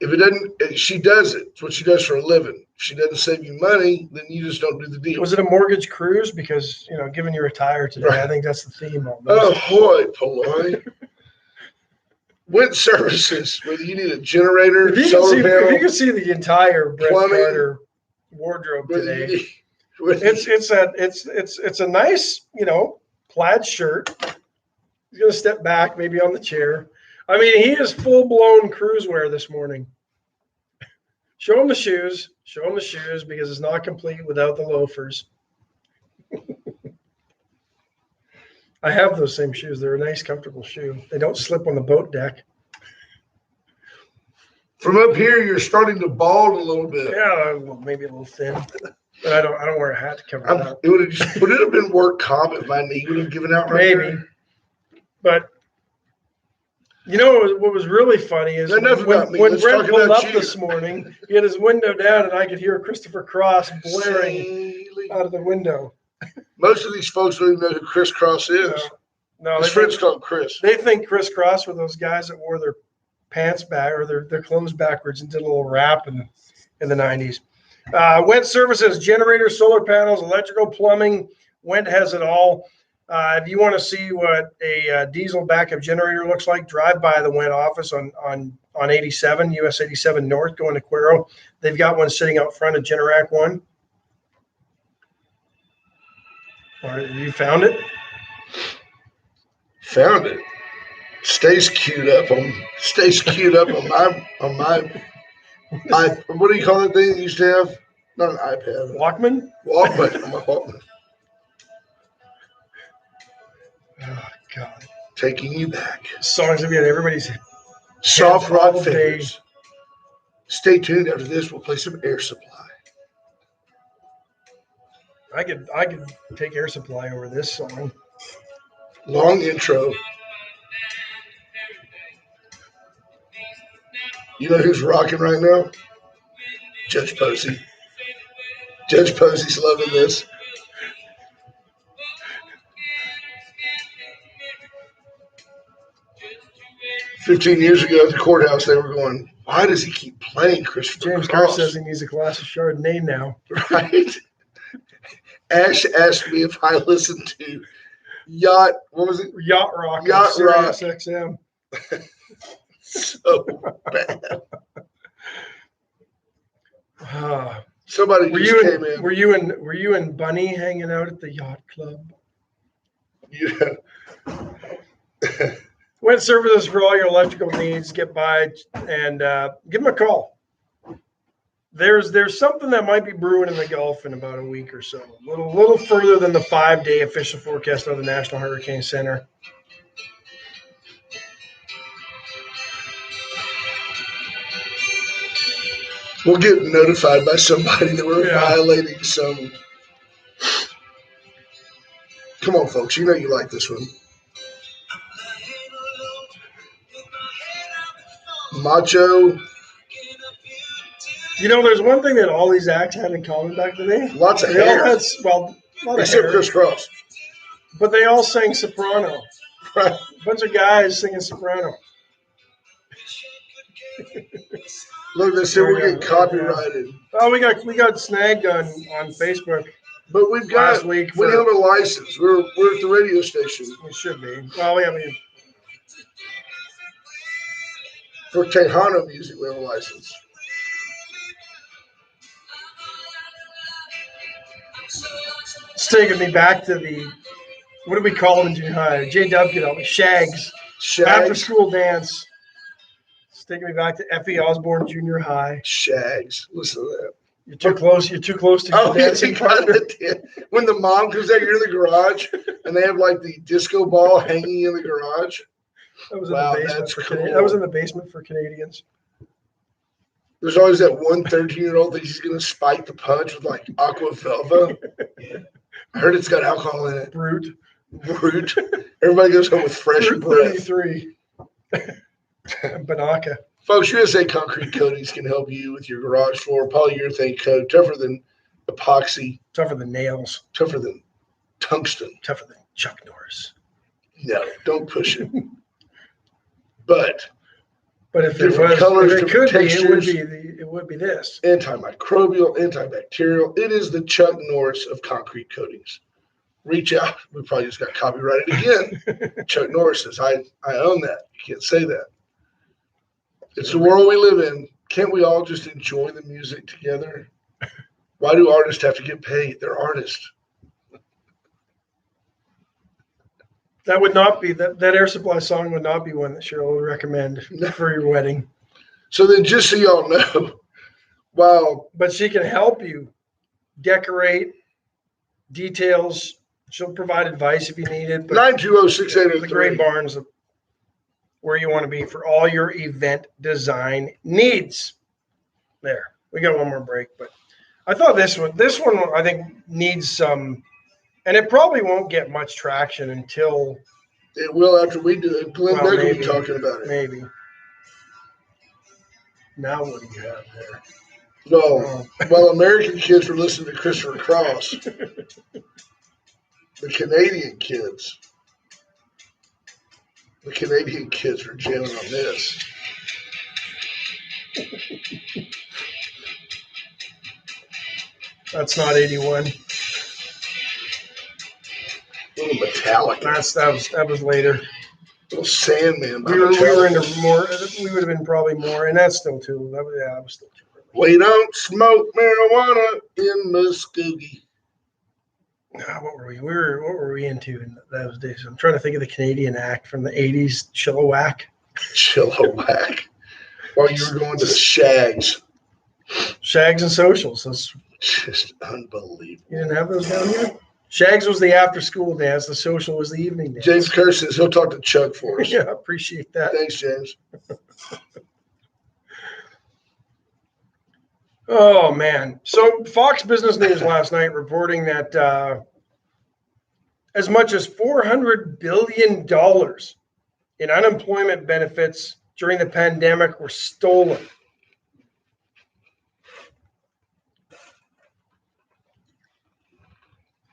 If it doesn't, she does it. It's what she does for a living. If she doesn't save you money, then you just don't do the deal. Was it a mortgage cruise? Because, given you retire today, right. I think that's the theme of this. Oh, boy, Polloy. Wind services, whether you need a generator, solar panel. If you can see the entire Brett Carter wardrobe today, it's a nice, plaid shirt. He's going to step back, maybe on the chair. I mean, he is full-blown cruise wear this morning. Show him the shoes. Show him the shoes because it's not complete without the loafers. I have those same shoes. They're a nice, comfortable shoe. They don't slip on the boat deck. From up here, you're starting to bald a little bit. Yeah, maybe a little thin. But I don't wear a hat to cover that. Would it have been work comp if my knee would have given out right maybe. There? But what was really funny is when Brent pulled up this morning, he had his window down, and I could hear Christopher Cross blaring out of the window. Most of these folks don't even know who Chris Cross is. No, his friends call him Chris. They think Chris Cross were those guys that wore their pants back or their clothes backwards and did a little rap in the 90s. Went services, generators, solar panels, electrical, plumbing. Went has it all. If you want to see what a diesel backup generator looks like, drive by the Went office on 87, US 87 North, going to Cuero. They've got one sitting out front of Generac One. You found it? Found it. Stays queued up on my what do you call that thing you used to have? Not an iPad. Walkman? Walkman. On my Walkman. Oh God. Taking you back. Songs have been everybody's soft rock fingers. Stay tuned. After this, we'll play some Air Supply. I could take Air Supply over this song. Long intro. You know who's rocking right now? Judge Posey. Judge Posey's loving this. 15 years ago at the courthouse, they were going, why does he keep playing Christopher James Cross? Kerr says he needs a glass of Chardonnay now. Right? Ash asked me if I listened to Yacht Rock Yacht on Sirius XM. So bad. Somebody came in. Were you and Bunny hanging out at the yacht club? Yeah. Went services for all your electrical needs. Get by and give them a call. There's something that might be brewing in the Gulf in about a week or so. A little further than the 5-day official forecast of the National Hurricane Center. We'll get notified by somebody that we're violating some. Come on, folks. You know you like this one. Macho. You know, there's one thing that all these acts had in common back in the day. Lots of hair. A lot Except of hair. Chris Cross. But they all sang soprano. Right. A bunch of guys singing soprano. Look, they said we're getting copyrighted. Oh, we got snagged on Facebook. But we've got last week. We have a license. We're at the radio station. We should be. Well, we have a. For Tejano music, we have a license. It's taking me back to what do we call them in junior high? JW, Shags. After school dance. It's taking me back to Effie Osborne Junior High. Shags. Listen to that. You're too close. You're too close to your dancing partner. When the mom comes out, you're in the garage, and they have like the disco ball hanging in the garage. That was in the basement that's for cool. That was in the basement for Canadians. There's always that one 13-year-old that he's going to spike the punch with like Aqua Velva. I heard it's got alcohol in it. Brute. Everybody goes home with fresh breath. 33. Banaka. Folks, USA Concrete Coatings can help you with your garage floor. Polyurethane coat, tougher than epoxy. Tougher than nails. Tougher than tungsten. Tougher than Chuck Norris. No, don't push it. But if it was, colors, if it could textures, it would be this. Antimicrobial, antibacterial. It is the Chuck Norris of concrete coatings. Reach out. We probably just got copyrighted again. Chuck Norris says, I own that. You can't say that. It's the world we live in. Can't we all just enjoy the music together? Why do artists have to get paid? They're artists. That would not be that Air Supply song would not be one that Cheryl would recommend for your wedding. So then, just so y'all know, but she can help you decorate details. She'll provide advice if you need it. 920-6803. The Gray Barns, where you want to be for all your event design needs. There, we got one more break, but I thought this one I think needs some. And it probably won't get much traction until it will after we do it. Glenn Beck will be talking about it. Maybe. Now what do you have there? No. While American kids were listening to Christopher Cross, the Canadian kids were jamming on this. That's not 81. Little Metallica. That was later. Little Sandman. We were into more. We would have been probably more, and that's still too. That was still too early. We don't smoke marijuana in Muskogee. What were we? What were we into in those days? I'm trying to think of the Canadian act from the '80s, Chilliwack. Chilliwack. While you were going to the Shags. Shags and Socials. That's just unbelievable. You didn't have those down here? Shags was the after-school dance. The Social was the evening dance. James Kerr says he'll talk to Chuck for us. Yeah, I appreciate that. Thanks, James. Oh, man. So Fox Business News last night reporting that as much as $400 billion in unemployment benefits during the pandemic were stolen.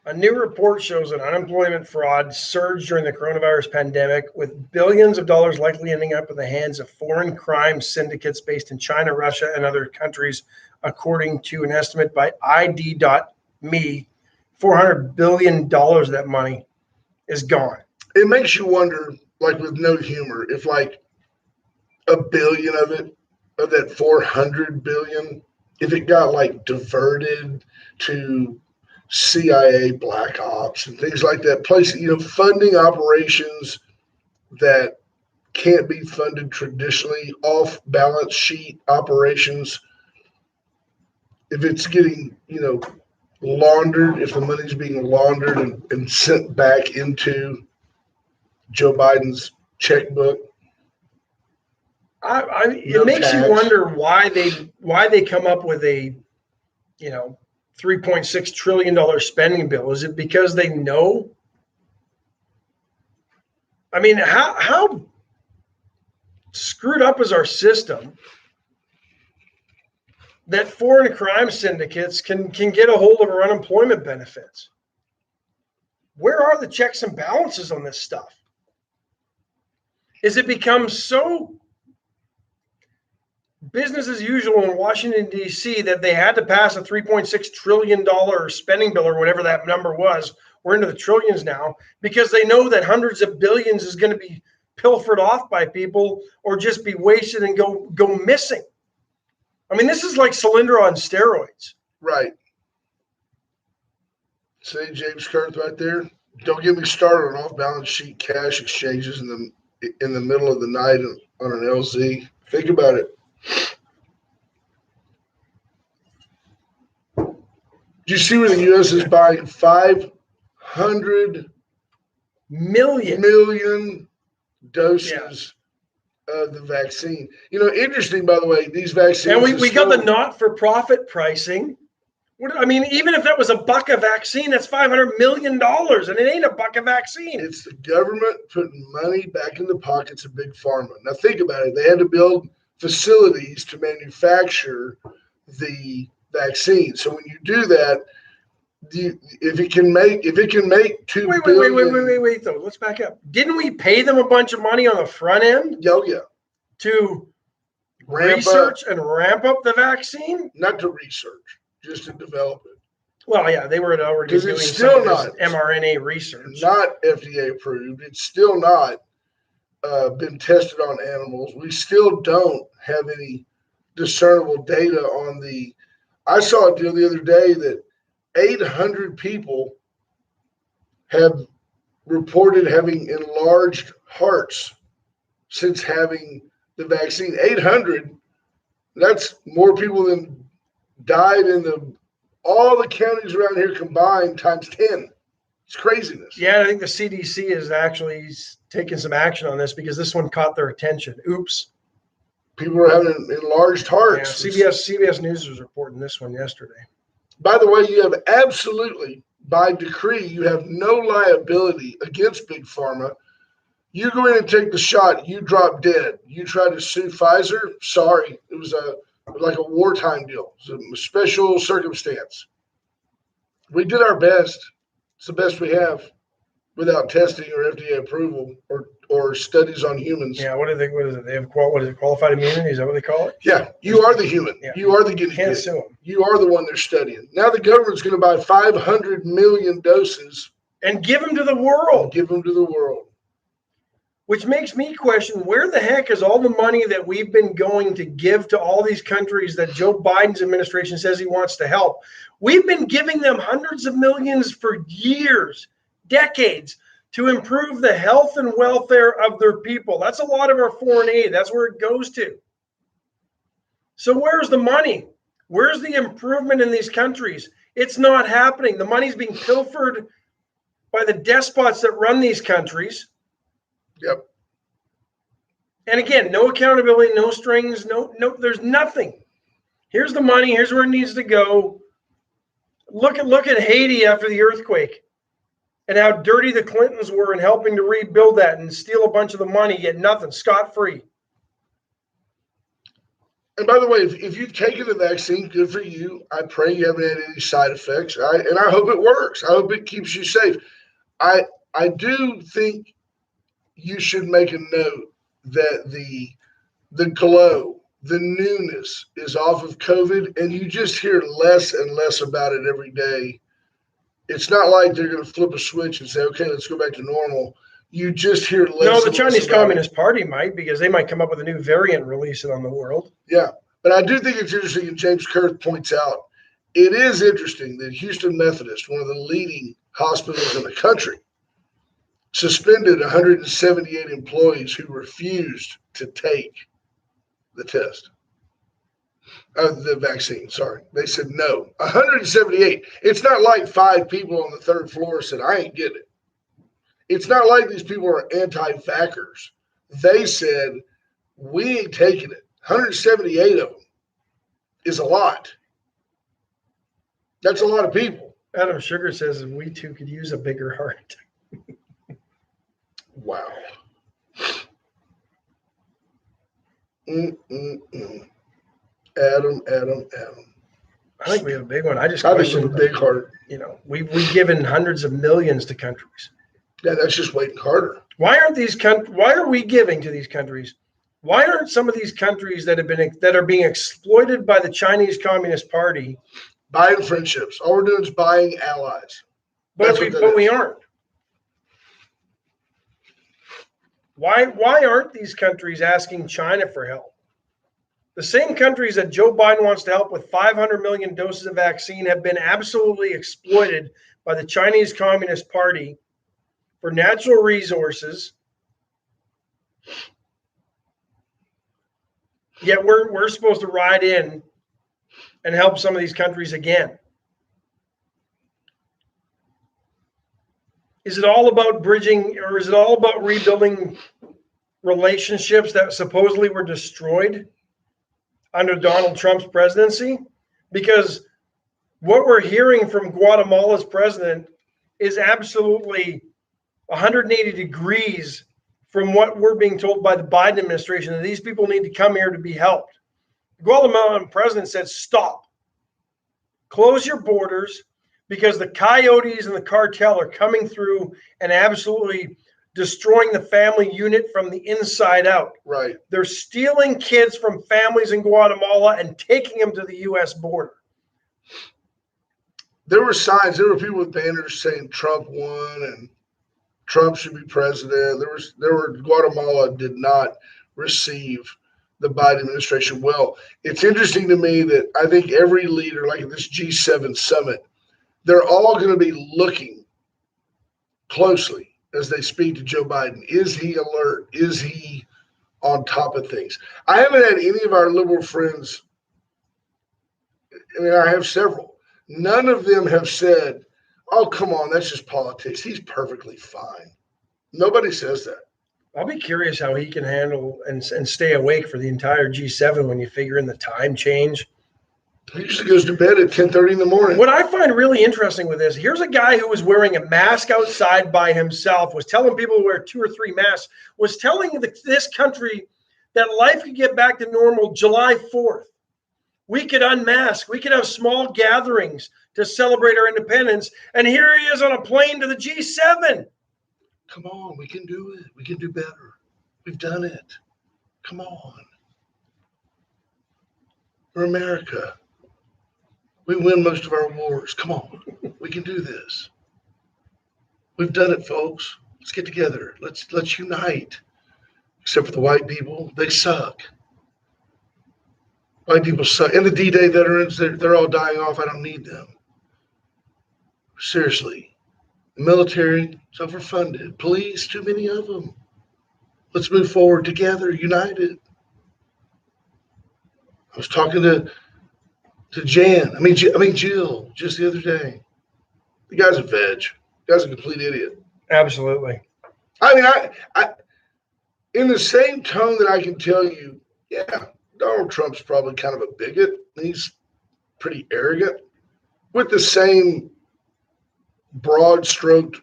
A new report shows that unemployment fraud surged during the coronavirus pandemic, with billions of dollars likely ending up in the hands of foreign crime syndicates based in China, Russia, and other countries, according to an estimate by ID.me. $400 billion of that money is gone. It makes you wonder, like with no humor, if like $1 billion of it, of that 400 billion, if it got like diverted to CIA black ops and things like that, place, funding operations that can't be funded traditionally, off balance sheet operations. If it's getting, laundered, if the money's being laundered and sent back into Joe Biden's checkbook. It makes you wonder why they come up with a, $3.6 trillion spending bill. Is it because they know? I mean, how screwed up is our system that foreign crime syndicates can get a hold of our unemployment benefits? Where are the checks and balances on this stuff? Is it become so business as usual in Washington, D.C., that they had to pass a $3.6 trillion spending bill, or whatever that number was? We're into the trillions now, because they know that hundreds of billions is going to be pilfered off by people or just be wasted and go missing. I mean, this is like Solyndra on steroids. Right. Say James Kurth right there. Don't get me started on off-balance sheet cash exchanges in the middle of the night on an LZ. Think about it. Do you see where the U.S. is buying 500 million doses of the vaccine? Interesting, by the way, these vaccines. And we got the not-for-profit pricing. Even if that was $1 a vaccine, that's $500 million, and it ain't $1 a vaccine. It's the government putting money back in the pockets of Big Pharma. Now think about it. They had to build facilities to manufacture the vaccine. So when you do that, if it can make $2 billion. Wait, though. Let's back up. Didn't we pay them a bunch of money on the front end? Oh, yeah. To research and ramp up the vaccine? Not to research, just to develop it. Well, yeah, they were already doing still not mRNA research. Not FDA approved. It's still not been tested on animals. We still don't have any discernible data on the. I saw a deal the other day that 800 people have reported having enlarged hearts since having the vaccine. 800. That's more people than died in all the counties around here combined times 10. It's craziness. Yeah, I think the CDC is actually taking some action on this because this one caught their attention. Oops. People are having enlarged hearts. Yeah, CBS News was reporting this one yesterday. By the way, you have absolutely, by decree, you have no liability against Big Pharma. You go in and take the shot, you drop dead. You try to sue Pfizer, sorry. It was like a wartime deal. It was a special circumstance. We did our best. It's the best we have without testing or FDA approval or studies on humans. Yeah, what is it? They have qualified immunity? Is that what they call it? Yeah, you are the human. Yeah. You are the guinea pig. Can't sue them. You are the one they're studying. Now the government's going to buy 500 million doses. And give them to the world. Which makes me question, where the heck is all the money that we've been going to give to all these countries that Joe Biden's administration says he wants to help? We've been giving them hundreds of millions for years, decades, to improve the health and welfare of their people. That's a lot of our foreign aid. That's where it goes to. So where's the money? Where's the improvement in these countries? It's not happening. The money's being pilfered by the despots that run these countries. Yep. And again, no accountability, no strings, no, there's nothing. Here's the money. Here's where it needs to go. Look at Haiti after the earthquake and how dirty the Clintons were in helping to rebuild that and steal a bunch of the money, yet nothing, scot-free. And by the way, if you've taken the vaccine, good for you. I pray you haven't had any side effects. And I hope it works. I hope it keeps you safe. I do think you should make a note that the glow, the newness is off of COVID, and you just hear less and less about it every day. It's not like they're going to flip a switch and say, okay, let's go back to normal. You just hear less. No, the and Chinese less about Communist Party might, because they might come up with a new variant, release it on the world. Yeah, but I do think it's interesting, and James Kurth points out, it is interesting that Houston Methodist, one of the leading hospitals in the country, suspended 178 employees who refused to take the test. The vaccine, sorry. They said no. 178. It's not like 5 people on the 3rd floor said, I ain't getting it. It's not like these people are anti-vaxxers. They said, we ain't taking it. 178 of them is a lot. That's a lot of people. Adam Sugar says we too could use a bigger heart. Wow. Adam. I think we have a big one. I just I think we question have a big heart. We've given hundreds of millions to countries. Yeah, that's just waiting harder. Why are we giving to these countries? Why aren't some of these countries that are being exploited by the Chinese Communist Party buying friendships? All we're doing is buying allies. But we aren't. Why aren't these countries asking China for help? The same countries that Joe Biden wants to help with 500 million doses of vaccine have been absolutely exploited by the Chinese Communist Party for natural resources. Yet we're supposed to ride in and help some of these countries again. Is it all about bridging, or is it all about rebuilding relationships that supposedly were destroyed under Donald Trump's presidency? Because what we're hearing from Guatemala's president is absolutely 180 degrees from what we're being told by the Biden administration, that these people need to come here to be helped. The Guatemalan president said, stop. Close your borders, because the coyotes and the cartel are coming through and absolutely destroying the family unit from the inside out. Right. They're stealing kids from families in Guatemala and taking them to the U.S. border. There were signs. There were people with banners saying Trump won and Trump should be president. Guatemala did not receive the Biden administration well. It's interesting to me that I think every leader, like at this G7 summit, they're all going to be looking closely as they speak to Joe Biden. Is he alert? Is he on top of things? I haven't had any of our liberal friends. I mean, I have several. None of them have said, oh, come on, that's just politics. He's perfectly fine. Nobody says that. I'll be curious how he can handle and stay awake for the entire G7 when you figure in the time change. He usually goes to bed at 10:30 in the morning. What I find really interesting with this, here's a guy who was wearing a mask outside by himself, was telling people to wear 2 or 3 masks, was telling this country that life could get back to normal July 4th. We could unmask. We could have small gatherings to celebrate our independence. And here he is on a plane to the G7. Come on, we can do it. We can do better. We've done it. Come on. We're America. We win most of our wars. Come on. We can do this. We've done it, folks. Let's get together. Let's unite. Except for the white people, they suck. White people suck. And the D-Day veterans, they're all dying off. I don't need them. Seriously. The military is overfunded. Police, too many of them. Let's move forward together, united. I was talking to Jill, just the other day. The guy's a veg. The guy's a complete idiot. Absolutely. I mean, I in the same tone that I can tell you, yeah, Donald Trump's probably kind of a bigot. He's pretty arrogant. With the same broad stroked,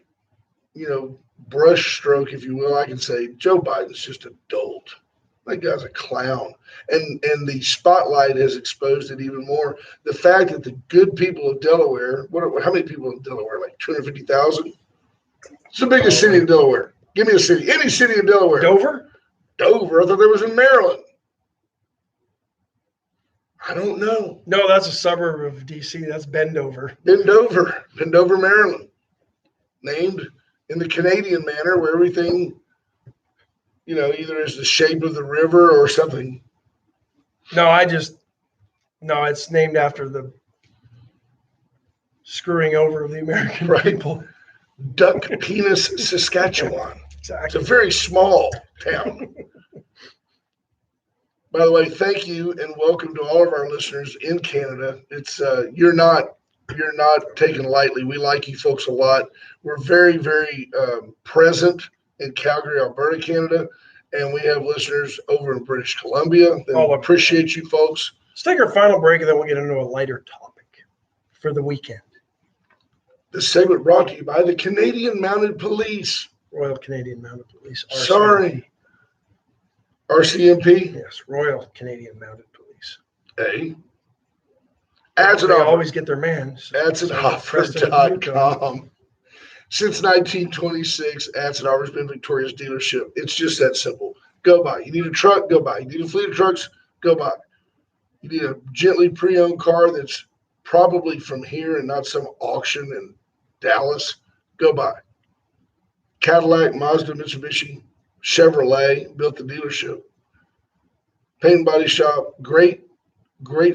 brush stroke, if you will, I can say Joe Biden's just a dolt. That guy's a clown. And the spotlight has exposed it even more. The fact that the good people of Delaware, how many people in Delaware? Like 250,000? It's the biggest city in Delaware. Give me a city. Any city in Delaware. Dover? Dover. I thought that was in Maryland. I don't know. No, that's a suburb of D.C. That's Bendover. Bendover, Maryland. Named in the Canadian manner where everything, either is the shape of the river or something. No, it's named after the screwing over of the American people. Duck Penis, Saskatchewan. Exactly. It's a very small town. By the way, thank you and welcome to all of our listeners in Canada. It's you're not taken lightly. We like you folks a lot. We're very, very present in Calgary, Alberta, Canada, and we have listeners over in British Columbia. We appreciate you folks. Let's take our final break and then we'll get into a lighter topic for the weekend. This segment brought to you by the Canadian Mounted Police. Royal Canadian Mounted Police. RCMP. Sorry. RCMP? Yes, Royal Canadian Mounted Police. Hey. They always get their man. Adsenoffer.com. Since 1926, Adsenoffer's been Victoria's dealership. It's just that simple. Go buy. You need a truck? Go buy. You need a fleet of trucks? Go buy. You need a gently pre-owned car that's probably from here and not some auction in Dallas? Go buy. Cadillac, Mazda, Mitsubishi, Chevrolet built the dealership. Paint and body shop, great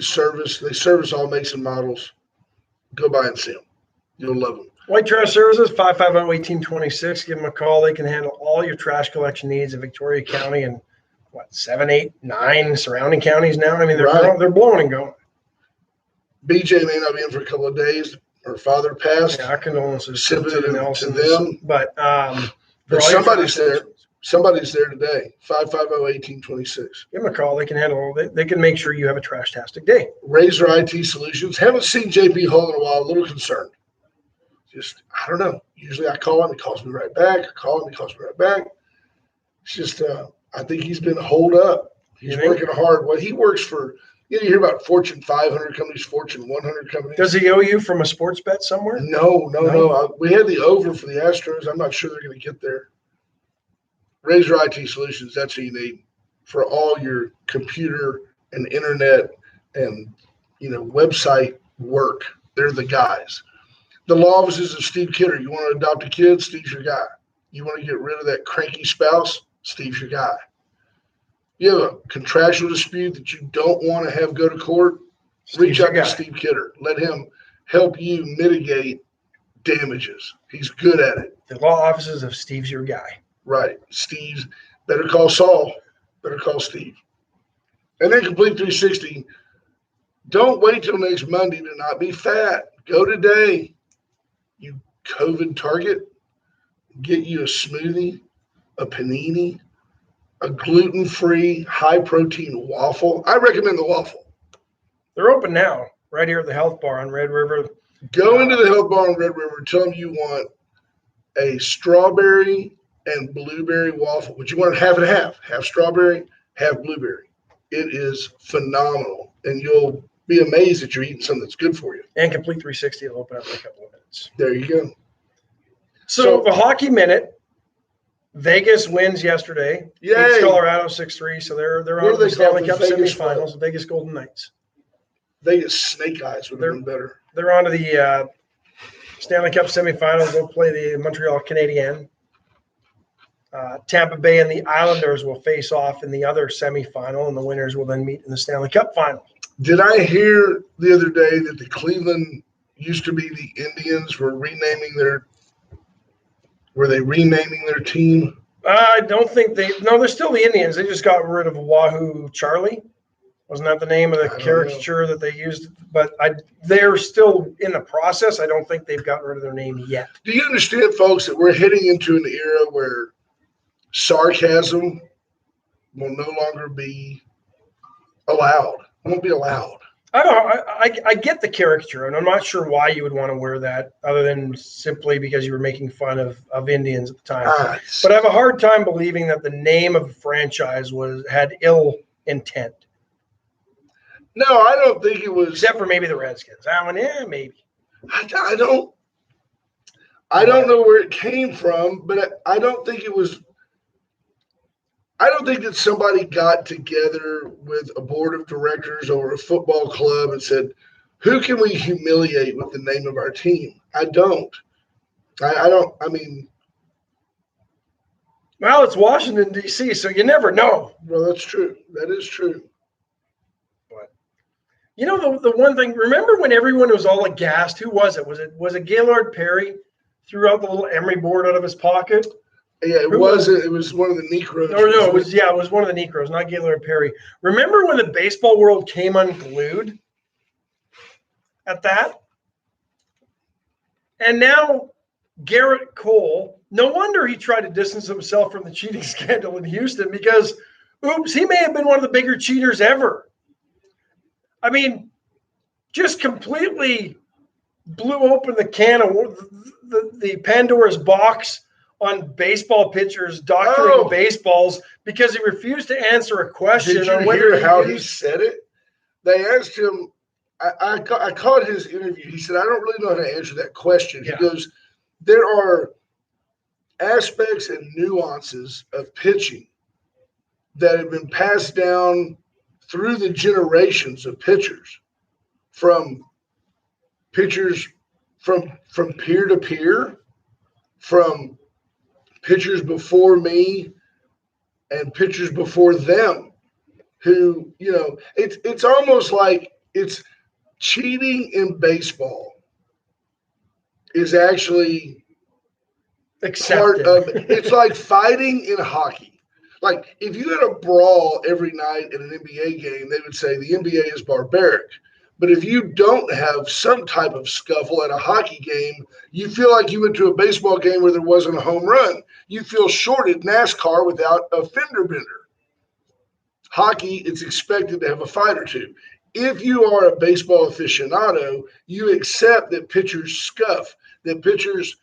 service. They service all makes and models. Go by and see them. You'll love them. White Trash Services, 550-1826. Give them a call. They can handle all your trash collection needs in Victoria County and 7, 8, 9 surrounding counties now. I mean, they're blowing and going. BJ may not be in for a couple of days. Her father passed. Yeah, our condolences to them. But somebody's there. Somebody's there today. 550-1826. Give them a call. They can handle. They can make sure you have a trash-tastic day. Razor IT Solutions. Haven't seen JP Hall in a while. A little concerned. I don't know. Usually I call him. He calls me right back. I call him. He calls me right back. It's just, I think he's been holed up. He's working hard. Well, he works for, you hear about Fortune 500 companies, Fortune 100 companies. Does he owe you from a sports bet somewhere? No. We had the over for the Astros. I'm not sure they're going to get there. Razor IT Solutions, that's who you need for all your computer and internet and, website work. They're the guys. The law offices of Steve Kidder. You want to adopt a kid? Steve's your guy. You want to get rid of that cranky spouse? Steve's your guy. You have a contractual dispute that you don't want to have go to court? Reach out to Steve Kidder. Let him help you mitigate damages. He's good at it. The law offices of Steve's your guy. Right. Steve's. Better call Saul. Better call Steve. And then Complete 360. Don't wait till next Monday to not be fat. Go today. You COVID target. Get you a smoothie, a panini, a gluten-free, high-protein waffle. I recommend the waffle. They're open now, right here at the Health Bar on Red River. Go into the Health Bar on Red River. Tell them you want a strawberry and blueberry waffle, but you want it half and half. Half strawberry, half blueberry. It is phenomenal, and you'll be amazed that you're eating something that's good for you. And Complete 360 will open up in a couple of minutes. There you go. So the Hockey Minute, Vegas wins yesterday. Yay. Colorado 6-3, so they're on the Stanley Cup semifinals. Vegas Golden Knights. Vegas Snake Eyes would have been better. They're on to the Stanley Cup semifinals. They'll play the Montreal Canadiens. Tampa Bay and the Islanders will face off in the other semifinal, and the winners will then meet in the Stanley Cup final. Did I hear the other day that the Cleveland used to be the Indians were renaming their team? I don't think they're still the Indians. They just got rid of Wahoo Charlie. Wasn't that the name of the caricature that they used? But they're still in the process. I don't think they've gotten rid of their name yet. Do you understand, folks, that we're heading into an era where sarcasm will no longer be allowed? It won't be allowed. I get the caricature, and I'm not sure why you would want to wear that other than simply because you were making fun of Indians at the time. But I have a hard time believing that the name of the franchise had ill intent. No, I don't think it was. Except for maybe the Redskins. I mean, yeah, maybe. I don't know where it came from, but I don't think it was. I don't think that somebody got together with a board of directors or a football club and said, who can we humiliate with the name of our team? I don't. I don't. I mean. Well, it's Washington, D.C., so you never know. Well, that's true. That is true. But, you know, the one thing, remember when everyone was all aghast? Who was it? Was it Gaylord Perry threw out the little emery board out of his pocket? Yeah, it wasn't. It was one of the Negroes. No, it was one of the Negroes, not Gaylord Perry. Remember when the baseball world came unglued at that? And now Garrett Cole, no wonder he tried to distance himself from the cheating scandal in Houston because, oops, he may have been one of the bigger cheaters ever. I mean, just completely blew open the can of the Pandora's box on baseball pitchers doctoring baseballs because he refused to answer a question. Did you hear how he said it? They asked him, I caught his interview. He said, I don't really know how to answer that question. Yeah. He goes, there are aspects and nuances of pitching that have been passed down through the generations of pitchers, from pitchers from peer to peer, from pitchers before me and pitchers before them, who, you know, it's almost like it's cheating in baseball is actually accepted. Part of it. It's like fighting in hockey. Like if you had a brawl every night in an NBA game, they would say the NBA is barbaric. But if you don't have some type of scuffle at a hockey game, you feel like you went to a baseball game where there wasn't a home run. You feel short at NASCAR without a fender bender. Hockey, it's expected to have a fight or two. If you are a baseball aficionado, you accept that pitchers scuff, that pitchers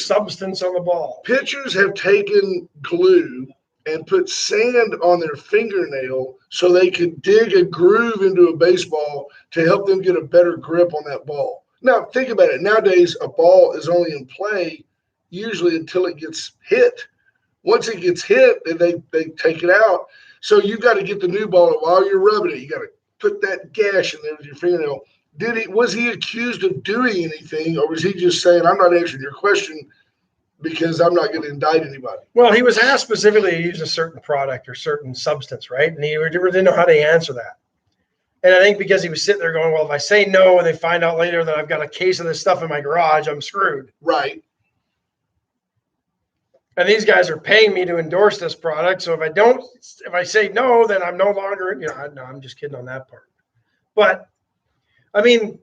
substance on the ball. Pitchers have taken glue and put sand on their fingernail so they could dig a groove into a baseball to help them get a better grip on that ball. Now, think about it. Nowadays, a ball is only in play usually until it gets hit. Once it gets hit, then they take it out. So you got to get the new ball while you're rubbing it. You got to put that gash in there with your fingernail. Was he accused of doing anything, or was he just saying, I'm not answering your question because I'm not going to indict anybody? Well, he was asked specifically to use a certain product or certain substance, right? And he didn't know how to answer that. And I think because he was sitting there going, well, if I say no and they find out later that I've got a case of this stuff in my garage, I'm screwed. Right. And these guys are paying me to endorse this product. So if I say no, then I'm no longer, no, I'm just kidding on that part. But I mean,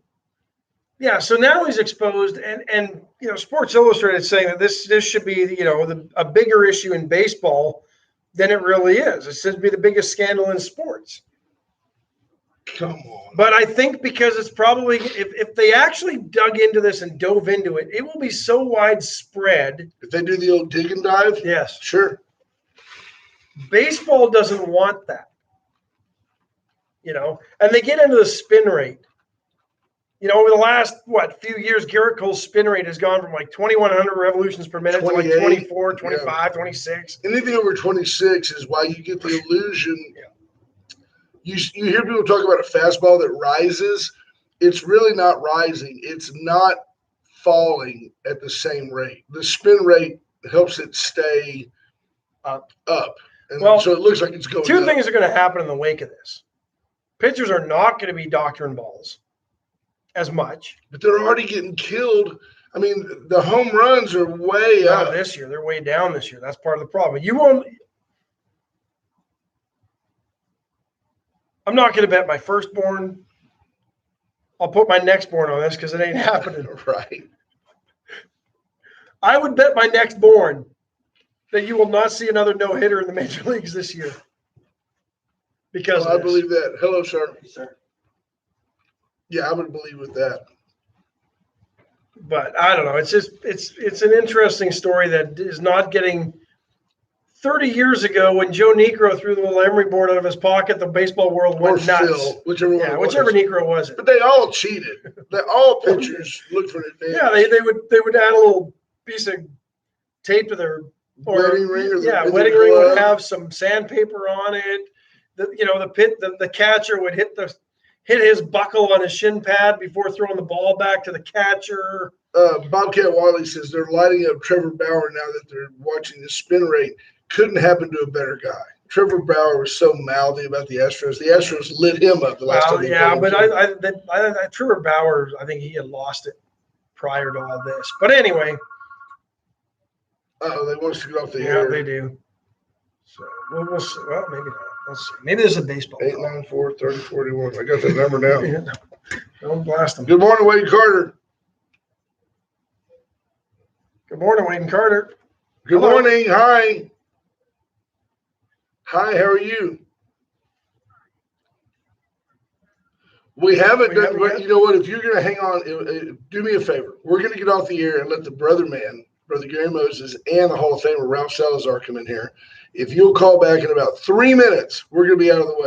yeah, so now he's exposed, and Sports Illustrated is saying that this should be, a bigger issue in baseball than it really is. It should be the biggest scandal in sports. Come on. But I think because it's probably, if they actually dug into this and dove into it, it will be so widespread. If they do the old dig and dive? Yes. Sure. Baseball doesn't want that. And they get into the spin rate. Over the last, few years, Garrett Cole's spin rate has gone from like 2,100 revolutions per minute to like 24, 25, 26. Anything over 26 is why you get the illusion. Yeah. You hear people talk about a fastball that rises. It's really not rising. It's not falling at the same rate. The spin rate helps it stay up. And so it looks like it's going Two up. things are going to happen in the wake of this. Pitchers are not going to be doctoring balls as much. But they're already getting killed. I mean, the home runs are way up. This year. They're way down this year. That's part of the problem. I'm not going to bet my firstborn. I'll put my nextborn on this because it ain't happening. Right. I would bet my nextborn that you will not see another no-hitter in the major leagues this year. Because I believe that. Hello, sir. Yes, sir. Yeah, I would believe with that. But I don't know. It's just it's an interesting story that is not getting. 30 years ago, when Joe Negro threw the little emery board out of his pocket, the baseball world Or went nuts. Phil, whichever one. Yeah, it was. whichever Negro was it. But they all cheated. All pitchers looked for an advantage. Yeah, they would add a little piece of tape to their wedding ring. Or wedding ring would have some sandpaper on it. The catcher would hit his buckle on his shin pad before throwing the ball back to the catcher. Bobcat Wiley says they're lighting up Trevor Bauer now that they're watching the spin rate. Couldn't happen to a better guy. Trevor Bauer was so mouthy about the Astros. The Astros lit him up the last time. Yeah, but I Trevor Bauer, I think he had lost it prior to all this. But anyway. They want us to get off the air. Yeah, they do. So we'll see. Well, maybe not. Let's see. Maybe there's a baseball. 894-3041. I got that number now. Don't blast them. Good morning, Wade Carter. Good morning, Wade and Carter. Good morning. Hi. Hi, how are you? We haven't done, but you know what? If you're going to hang on, do me a favor. We're going to get off the air and let the Brother Gary Moses, and the Hall of Famer Ralph Salazar come in here. If you'll call back in about 3 minutes, we're going to be out of the way.